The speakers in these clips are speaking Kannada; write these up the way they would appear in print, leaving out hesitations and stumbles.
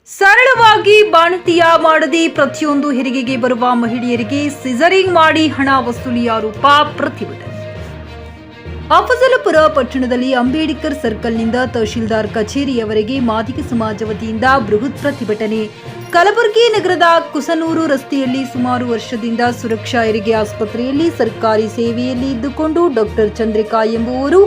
ಸರಳವಾಗಿ ಬಾಣಂತಿಯ ಮಾಡದೆ ಪ್ರತಿಯೊಂದು ಹೆರಿಗೆಗೆ ಬರುವ ಮಹಿಳೆಯರಿಗೆ ಸಿಸರಿಂಗ್ ಮಾಡಿ ಹಣ ವಸೂಲಿ ಆರೋಪ ಪ್ರತಿಭಟನೆ. ಅಫಜಲಪುರ ಪಟ್ಟಣದಲ್ಲಿ ಅಂಬೇಡ್ಕರ್ ಸರ್ಕಲ್ನಿಂದ ತಹಶೀಲ್ದಾರ್ ಕಚೇರಿಯವರೆಗೆ ಮಾದಿಗ ಸಮಾಜ ವತಿಯಿಂದ ಬೃಹತ್ ಪ್ರತಿಭಟನೆ. ಕಲಬುರಗಿ ನಗರದ ಕುಸನೂರು ರಸ್ತೆಯಲ್ಲಿ ಸುಮಾರು ವರ್ಷದಿಂದ ಸುರಕ್ಷಾ ಹೆರಿಗೆ ಆಸ್ಪತ್ರೆಯಲ್ಲಿ ಸರ್ಕಾರಿ ಸೇವೆಯಲ್ಲಿ ಇದ್ದುಕೊಂಡು ಡಾಕ್ಟರ್ ಚಂದ್ರಿಕಾ ಎಂಬುವರು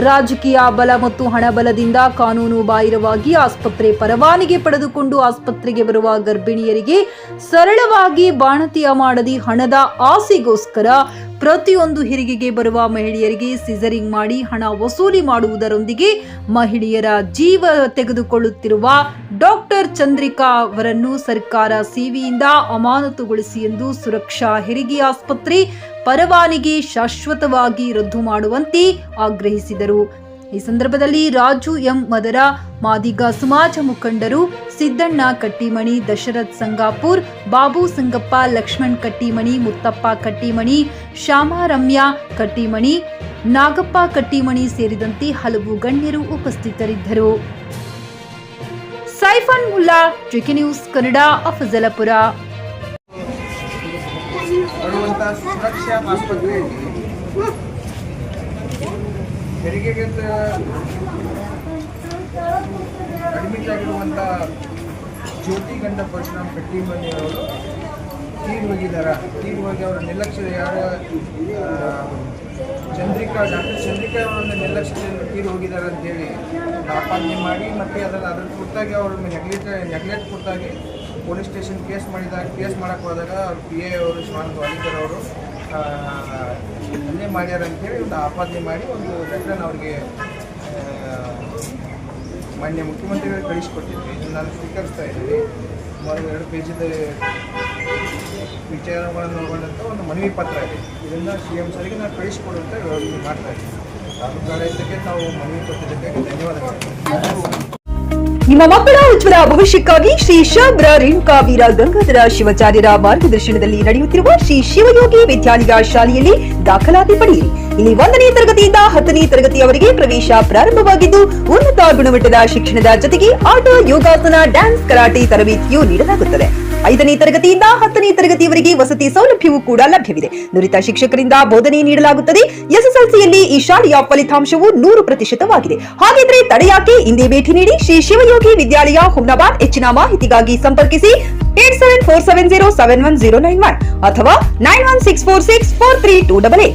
ರಾಜಕೀಯ ಬಲ ಮತ್ತು ಹಣಬಲದಿಂದ ಕಾನೂನು ಬಾಹಿರವಾಗಿ ಆಸ್ಪತ್ರೆ ಪರವಾನಗಿ ಪಡೆದುಕೊಂಡು ಆಸ್ಪತ್ರೆಗೆ ಬರುವ ಗರ್ಭಿಣಿಯರಿಗೆ ಸರಳವಾಗಿ ಬಾಣಂತಿಯ ಮಾಡದಿ ಹಣದ ಆಸೆಗೋಸ್ಕರ ಪ್ರತಿಯೊಂದು ಹೆರಿಗೆಗೆ ಬರುವ ಮಹಿಳೆಯರಿಗೆ ಸಿಸರಿಂಗ್ ಮಾಡಿ ಹಣ ವಸೂಲಿ ಮಾಡುವುದರೊಂದಿಗೆ ಮಹಿಳೆಯರ ಜೀವ ತೆಗೆದುಕೊಳ್ಳುತ್ತಿರುವ ಡಾಕ್ಟರ್ ಚಂದ್ರಿಕಾ ಅವರನ್ನು ಸರ್ಕಾರ ಸೇವೆಯಿಂದ ಅಮಾನತುಗೊಳಿಸಿ ಎಂದು ಸುರಕ್ಷಾ ಹೆರಿಗೆ ಆಸ್ಪತ್ರೆ ಪರವಾನಗಿ ಶಾಶ್ವತವಾಗಿ ರದ್ದು ಮಾಡುವಂತೆ ಆಗ್ರಹಿಸಿದರು. ಈ ಸಂದರ್ಭದಲ್ಲಿ ರಾಜು ಎಂ ಮದರ, ಮಾದಿಗ ಸಮಾಜ ಮುಖಂಡರು ಸಿದ್ದಣ್ಣ ಕಟ್ಟಿಮಣಿ, ದಶರಥ್ ಸಂಗಾಪುರ್, ಬಾಬು ಸಂಗಪ್ಪ, ಲಕ್ಷ್ಮಣ್ ಕಟ್ಟಿಮಣಿ, ಮುತ್ತಪ್ಪ ಕಟ್ಟಿಮಣಿ, ಶ್ಯಾಮಾರಮ್ಯ ಕಟ್ಟಿಮಣಿ, ನಾಗಪ್ಪ ಕಟ್ಟಿಮಣಿ ಸೇರಿದಂತೆ ಹಲವು ಗಣ್ಯರು ಉಪಸ್ಥಿತರಿದ್ದರು. Saifan Mulla, GK news Kannada, Afzalpur. ಸುರಕ್ಷಾ ಆಸ್ಪತ್ರೆಯಲ್ಲಿ ಹೆರಿಗೆಗೆ ಅಡ್ಮಿಟ್ ಆಗಿರುವಂಥ ಜ್ಯೋತಿ ಗಂಡ ಪರಶುರಾಮ್ ಕಟ್ಟಿಮನಿಯವರು ತೀರ್ವಾಗಿ ಅವರ ನಿರ್ಲಕ್ಷ್ಯ ಡಾಕ್ಟರ್ ಚಂದ್ರಿಕಾ ಅವರನ್ನು ನಿರ್ಲಕ್ಷ್ಯದಿಂದ ಹೋಗಿದ್ದಾರೆ ಅಂತೇಳಿ ಆಪಾದನೆ ಮಾಡಿ ಮತ್ತು ಅದರ ಕುರಿತಾಗಿ ಅವರು ನೆಗ್ಲೆಕ್ಟ್ ಕುರಿತಾಗಿ ಪೊಲೀಸ್ ಸ್ಟೇಷನ್ ಕೇಸ್ ಮಾಡೋಕ್ಕೆ ಹೋದಾಗ ಅವ್ರ PA ಅವರು ಶಿವಾನಂದ ವಾಲಿಕರ್ ಅವರು ಹಲ್ಲೆ ಮಾಡ್ಯಾರ ಅಂತೇಳಿ ಒಂದು ಆಪಾದನೆ ಮಾಡಿ ಒಂದು ಲೆಟರನ್ನು ಅವ್ರಿಗೆ ಮಾನ್ಯ ಮುಖ್ಯಮಂತ್ರಿಗಳು ಕಳಿಸಿಕೊಟ್ಟಿದ್ವಿ. ಇದನ್ನು ನಾನು ಸ್ವೀಕರಿಸ್ತಾ ಇದ್ದೀನಿ. ಸುಮಾರು 2 ಪೇಜಿದ ವಿಚಾರಗಳನ್ನು ಒಳಗೊಂಡಂಥ ಒಂದು ಮನವಿ ಪತ್ರ ಇದೆ. ಇದನ್ನು CM ಸರಿಗೆ ನಾನು ಕಳಿಸಿಕೊಡುವಂಥ ವ್ಯವಸ್ಥೆ ಮಾಡ್ತಾ ಇದ್ದೀನಿ. ಇದಕ್ಕೆ ತಾವು ಮನವಿ ಕೊಟ್ಟಿದ್ದಕ್ಕೆ ಧನ್ಯವಾದಗಳು. ನಿಮ್ಮ ಮಕ್ಕಳ ಉಜ್ವಲ ಭವಿಷ್ಯಕ್ಕಾಗಿ ಶ್ರೀ ಶಬ್ರ ರೇಣುಕಾ ವೀರ ಗಂಗಾಧರ ಶಿವಾಚಾರ್ಯರ ಮಾರ್ಗದರ್ಶನದಲ್ಲಿ ನಡೆಯುತ್ತಿರುವ ಶ್ರೀ ಶಿವಯೋಗಿ ವಿದ್ಯಾಲಯ ಶಾಲೆಯಲ್ಲಿ ದಾಖಲಾತಿ ಪಡೆಯಿರಿ. ಇಲ್ಲಿ 1ನೇ ತರಗತಿಯಿಂದ 10ನೇ ತರಗತಿಯವರೆಗೆ ಪ್ರವೇಶ ಪ್ರಾರಂಭವಾಗಿದ್ದು ಉನ್ನತ ಗುಣಮಟ್ಟದ ಶಿಕ್ಷಣದ ಜೊತೆಗೆ ಆಟ, ಯೋಗಾಸನ, ಡ್ಯಾನ್ಸ್, ಕರಾಟೆ ತರಬೇತಿಯೂ ನೀಡಲಾಗುತ್ತದೆ. 5ನೇ ತರಗತಿಯಿಂದ 10ನೇ ತರಗತಿಯವರೆಗೆ ವಸತಿ ಸೌಲಭ್ಯವೂ ಕೂಡ ಲಭ್ಯವಿದೆ. ನುರಿತ ಶಿಕ್ಷಕರಿಂದ ಬೋಧನೆ ನೀಡಲಾಗುತ್ತದೆ. SSLCಯಲ್ಲಿ ಈ ಶಾಲೆಯ ಫಲಿತಾಂಶವು 100%ವಾಗಿದೆ. ಹಾಗಿದ್ರೆ ತಡೆಯಾಕೆ? ಇಂದೇ ಭೇಟಿ ನೀಡಿ ಶ್ರೀ ಶಿವಯೋಗಿ ವಿದ್ಯಾಲಯ, ಹುಮ್ನಾಬಾದ್. ಹೆಚ್ಚಿನ ಮಾಹಿತಿಗಾಗಿ ಸಂಪರ್ಕಿಸಿ 8747071091 ಅಥವಾ 9164643288.